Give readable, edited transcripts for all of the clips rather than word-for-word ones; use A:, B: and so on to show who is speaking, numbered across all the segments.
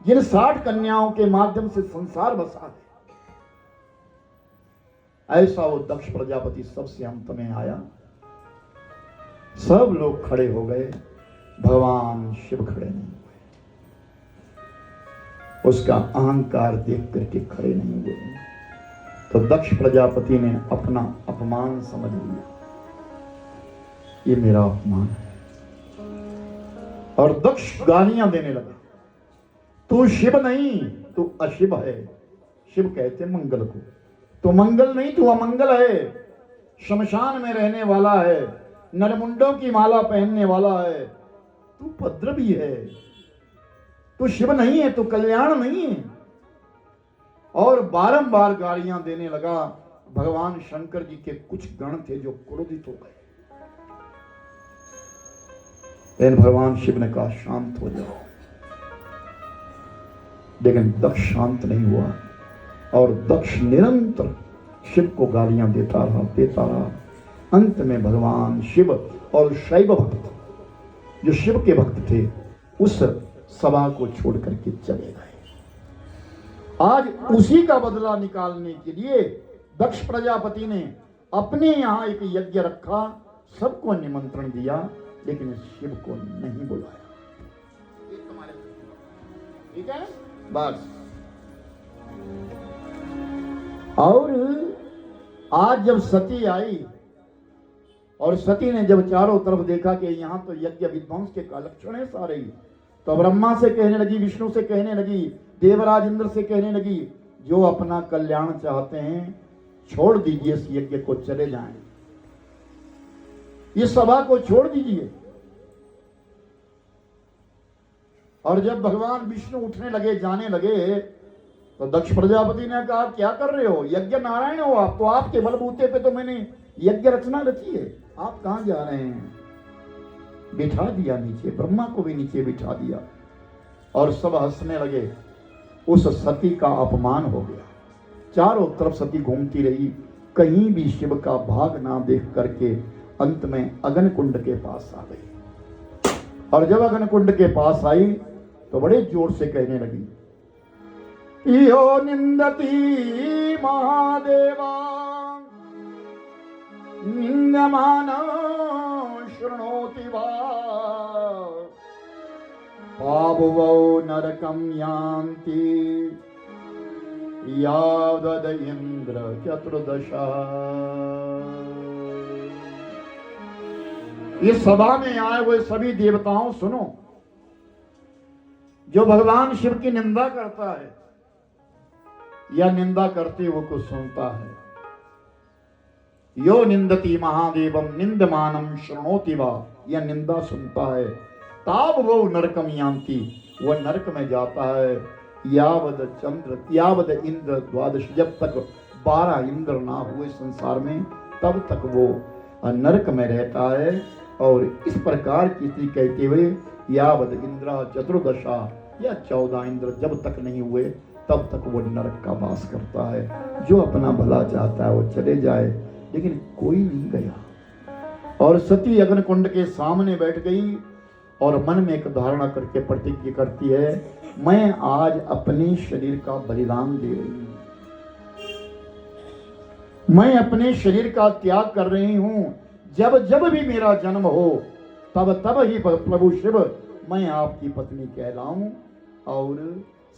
A: जिन 60 कन्याओं के माध्यम से संसार बसा है, ऐसा वो दक्ष प्रजापति सबसे अंत में आया। सब लोग खड़े हो गए, भगवान शिव खड़े नहीं हुए। उसका अहंकार देख करके खड़े नहीं हुए। तो दक्ष प्रजापति ने अपना अपमान समझ लिया, ये मेरा अपमान है, और दक्ष गालियां देने लगा, तू शिव नहीं, तू अशिव है। शिव कहते मंगल को, तो मंगल नहीं, तू अमंगल है, शमशान में रहने वाला है, नरमुंडों की माला पहनने वाला है, तू उपद्रवी है, तू शिव नहीं है, तू कल्याण नहीं है। और बारंबार गालियां देने लगा। भगवान शंकर जी के कुछ गण थे जो क्रोधित हो गए, लेकिन भगवान शिव ने कहा शांत हो जाओ। लेकिन दक्ष शांत नहीं हुआ, और दक्ष निरंतर शिव को गालियां देता रहा। अंत में भगवान शिव और शैव भक्त, जो शिव के भक्त थे, उस सभा को छोड़ करके चले गए। आज उसी का बदला निकालने के लिए दक्ष प्रजापति ने अपने यहां एक यज्ञ रखा, सबको निमंत्रण दिया, लेकिन शिव को नहीं बुलाया। ठीक है, बस। और आज जब सती आई, और सती ने जब चारों तरफ देखा कि यहां तो यज्ञ विध्वंस के लक्षण है सारे, तो ब्रह्मा से कहने लगी, विष्णु से कहने लगी, देवराज इंद्र से कहने लगी, जो अपना कल्याण चाहते हैं छोड़ दीजिए इस यज्ञ को, चले जाएं, इस सभा को छोड़ दीजिए। और जब भगवान विष्णु उठने लगे, जाने लगे, तो दक्ष प्रजापति ने कहा क्या कर रहे हो, यज्ञ नारायण हो आप, तो आपके बलबूते पे तो मैंने यज्ञ रचना रची है, आप कहां जा रहे हैं। बिठा दिया नीचे, ब्रह्मा को भी नीचे बिठा दिया, और सब हंसने लगे। उस सती का अपमान हो गया। चारों तरफ सती घूमती रही, कहीं भी शिव का भाग ना देख करके अंत में अग्नि कुंड के पास आ गई। और जब अग्नि कुंड के पास आई तो बड़े जोर से कहने लगी, यो निंदती महादेवा निंदमाना शृणोति वा पाववो नरकं यान्ति यावद इंद्र चतुर्दशा। इस सभा में आए हुए सभी देवताओं सुनो, जो भगवान शिव की निंदा करता है या निंदा करते हुए को सुनता है, यो निंदति महादेवम निंदमानम शृणोति वा, यह निंदा सुनता है, ताब वो नरकम यान्ति, वह नरक में जाता है, यावद इंद्र द्वादश, जब तक 12 इंद्र ना हुए संसार में तब तक वो नरक में रहता है। और इस प्रकार की स्थिति कहते हुए यावद इंद्र चतुर्दशा, या 14 इंद्र जब तक नहीं हुए तब तक वो नरक का वास करता है। जो अपना भला चाहता है वो चले जाए, लेकिन कोई नहीं गया। और सती अग्नि कुंड के सामने बैठ गई और मन में एक धारणा करके प्रतिज्ञा करती है, मैं आज अपने शरीर का बलिदान दे रही हूं, मैं अपने शरीर का त्याग कर रही हूं। जब जब भी मेरा जन्म हो तब तब ही प्रभु शिव मैं आपकी पत्नी कहलाऊं। और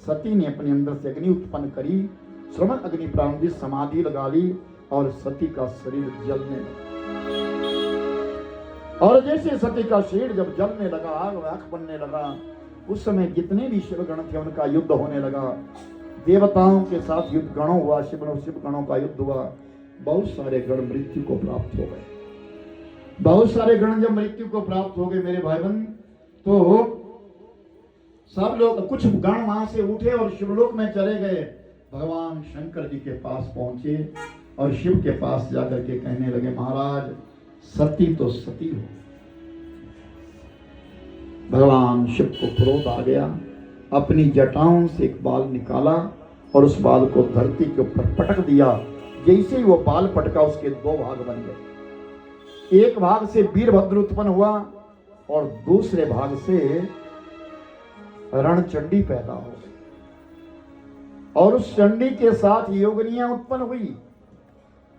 A: सती ने अपने अंदर से अग्नि उत्पन्न करी, श्रवण अग्नि प्रारंभिक समाधि लगा ली, और सती का शरीर जलने लगा। और जैसे सती का शरीर जब जलने लगा, आग बनने लगा, उस समय जितने भी शिवगण थे उनका युद्ध होने लगा। देवताओं के साथ युद्ध गणों हुआ, शिव गणों का युद्ध हुआ। बहुत सारे गण मृत्यु को प्राप्त हो गए। बहुत सारे गण जब मृत्यु को प्राप्त हो गए मेरे भाई बहन, तो सब लोग, कुछ गण वहां से उठे और शिवलोक में चले गए। भगवान शंकर जी के पास पहुंचे और शिव के पास जाकर के कहने लगे, महाराज सती तो सती हो। भगवान शिव को क्रोध आ गया, अपनी जटाओं से एक बाल निकाला और उस बाल को धरती के ऊपर पटक दिया। जैसे ही वो बाल पटका उसके 2 भाग बन गए। एक भाग से वीरभद्र उत्पन्न हुआ और दूसरे भाग से रणचंडी पैदा हो गई और उस चंडी के साथ योगनियां उत्पन्न हुई,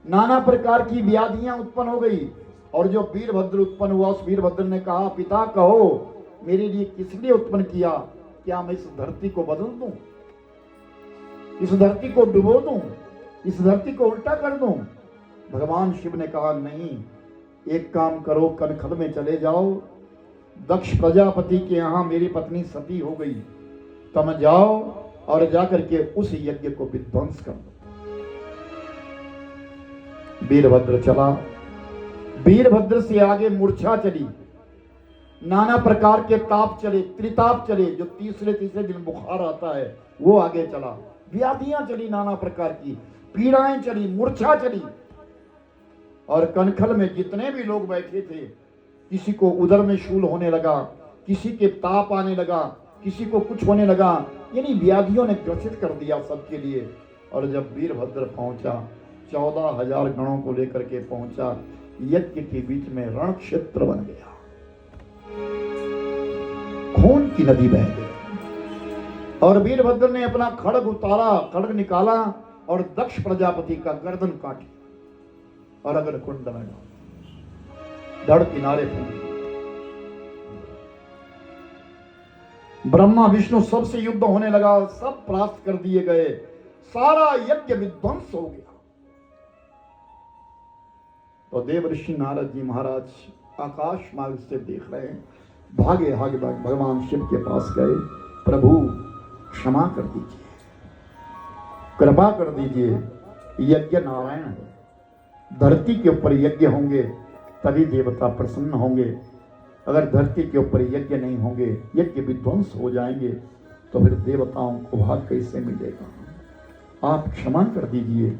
A: नाना प्रकार की व्याधियां उत्पन्न हो गई। और जो वीरभद्र उत्पन्न हुआ, उस वीरभद्र ने कहा, पिता कहो मेरे लिए किस लिए उत्पन्न किया? क्या मैं इस धरती को बदल दूं, इस धरती को डुबो दूं, इस धरती को उल्टा कर दूं? भगवान शिव ने कहा, नहीं, एक काम करो, कनखल में चले जाओ, दक्ष प्रजापति के यहां मेरी पत्नी सती हो गई, तुम जाओ और जाकर के उस यज्ञ को विध्वंस कर दो। वीरभद्र चला, वीरभद्र से आगे मूर्छा चली, नाना प्रकार के ताप चले, त्रिताप चले, जो तीसरे दिन बुखार आता है वो आगे चला, व्याधियां चली, नाना प्रकार की पीड़ाएं चली, मूर्छा चली। और कनखल में जितने भी लोग बैठे थे, किसी को उदर में शूल होने लगा, किसी के ताप आने लगा, किसी को कुछ होने लगा, यानी व्याधियों ने ग्रसित कर दिया सबके लिए। और जब वीरभद्र पहुंचा, 14,000 गणों को लेकर के पहुंचा, यज्ञ के बीच में रण क्षेत्र बन गया, खून की नदी बह गई। और वीरभद्र ने अपना खड्ग उतारा, खड्ग निकाला और दक्ष प्रजापति का गर्दन काटी और अग्नि कुंड में धड़ किनारे फूंक। ब्रह्मा विष्णु सबसे युद्ध होने लगा, सब परास्त कर दिए गए, सारा यज्ञ विध्वंस हो गया। तो देव ऋषि नारद जी महाराज आकाश मार्ग से देख रहे हैं, भागे भागे भागे भगवान शिव के पास गए, प्रभु क्षमा कर दीजिए, कृपा कर दीजिए, यज्ञ नारायण है, धरती के ऊपर यज्ञ होंगे तभी देवता प्रसन्न होंगे, अगर धरती के ऊपर यज्ञ नहीं होंगे, यज्ञ विध्वंस हो जाएंगे, तो फिर देवताओं को भाग कैसे मिलेगा? आप क्षमा कर दीजिए।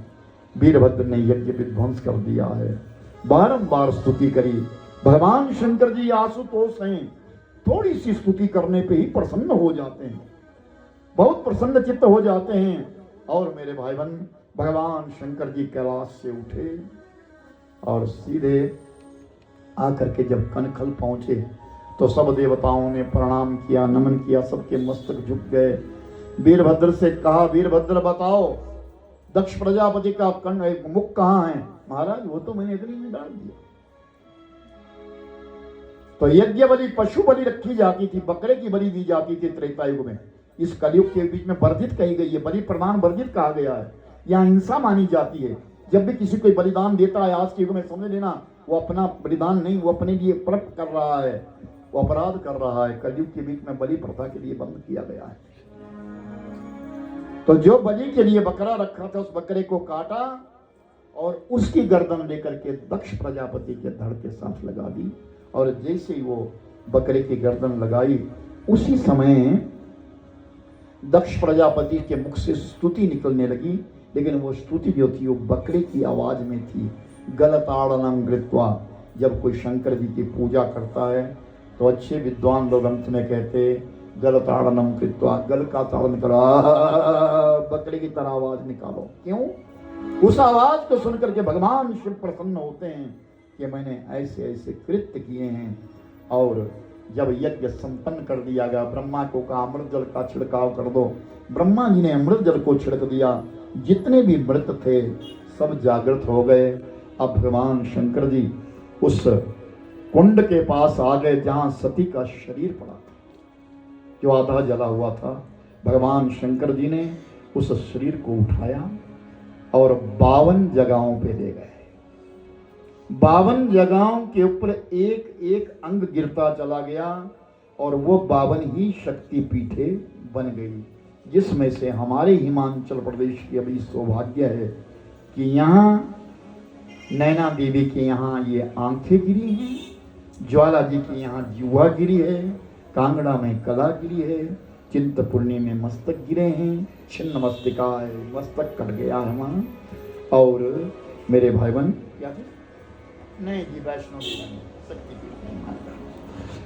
A: वीरभद्र ने यज्ञ विध्वंस कर दिया है, बारंबार स्तुति करी। भगवान शंकर जी आशुतोष हैं, थोड़ी सी स्तुति करने पे ही प्रसन्न हो जाते हैं, बहुत प्रसन्न चित्त हो जाते हैं। और मेरे भाई बहन, भगवान शंकर जी कैलाश से उठे और सीधे आकर के जब कनखल पहुंचे तो सब देवताओं ने प्रणाम किया, नमन किया, सबके मस्तक झुक गए। वीरभद्र से कहा, वीरभद्र बताओ दक्ष प्रजापति का मुख कहाँ है? महाराज वो तो मैंने अग्नि में डाल दिया। तो यज्ञ बलि, पशु बलि रखी जाती थी, बकरे की बलि दी जाती थी त्रेता युग में। इस कलयुग के बीच में वर्जित कही गई है, बलि प्रदान वर्जित कहा गया है, यहाँ हिंसा मानी जाती है। जब भी किसी कोई बलिदान देता है आज के युग में, समझ लेना वो अपना बलिदान नहीं, वो अपने लिए प्रप कर रहा है, वो अपराध कर रहा है। कलयुग के बीच में बलि प्रथा के लिए बंद किया गया है। तो जो बलि के लिए बकरा रखा था, उस बकरे को काटा और उसकी गर्दन लेकर के दक्ष प्रजापति के धड़ के साथ लगा दी। और जैसे ही वो बकरे की गर्दन लगाई, उसी समय दक्ष प्रजापति के मुख से स्तुति निकलने लगी, लेकिन वो स्तुति जो थी वो बकरे की आवाज में थी। गलताड़नम कृत्वा, जब कोई शंकर जी की पूजा करता है तो अच्छे विद्वान लोग अंत में कहते गलताड़नम कृत्वा, गल का ताड़न करो, बकरे की तरह आवाज निकालो। क्यों? उस आवाज को सुनकर के भगवान शिव प्रसन्न होते हैं कि मैंने ऐसे ऐसे कृत्य किए हैं। और जब यज्ञ संपन्न कर दिया गया, ब्रह्मा को कहा अमृत जल का छिड़काव कर दो। ब्रह्मा जी ने अमृत जल को छिड़क दिया, जितने भी मृत थे सब जागृत हो गए। अब भगवान शंकर जी उस कुंड के पास आ गए जहां सती का शरीर पड़ा था, जो आधा जला हुआ था। भगवान शंकर जी ने उस शरीर को उठाया और 52 जगहों पे ले गए। 52 जगहों के ऊपर एक एक अंग गिरता चला गया और वो 52 ही शक्ति पीठे बन गई, जिसमें से हमारे हिमाचल प्रदेश की अभी सौभाग्य है कि यहाँ नैना देवी के यहाँ ये आंखें गिरी हैं, ज्वाला जी के यहाँ जुआ गिरी है, कांगड़ा में कला गिरी है, चिंतपूर्णी में मस्तक गिरे हैं, छिन्न मस्तिकाय, मस्तक कट गया है वहाँ। और मेरे भाई बहन क्या है? नहीं जी, वैष्णो शक्तिपीठ,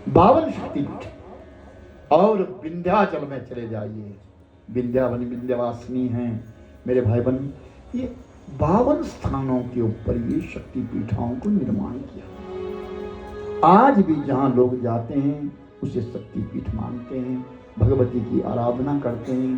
A: 52 शक्तिपीठ। और विंध्याचल में चले जाइए, विंध्यावनी विंध्यवासिनी हैं मेरे भाई बहन। ये 52 स्थानों के ऊपर ये शक्तिपीठाओं को निर्माण किया। आज भी जहाँ लोग जाते हैं उसे शक्तिपीठ मानते हैं। भगवती की आराधना करते हैं।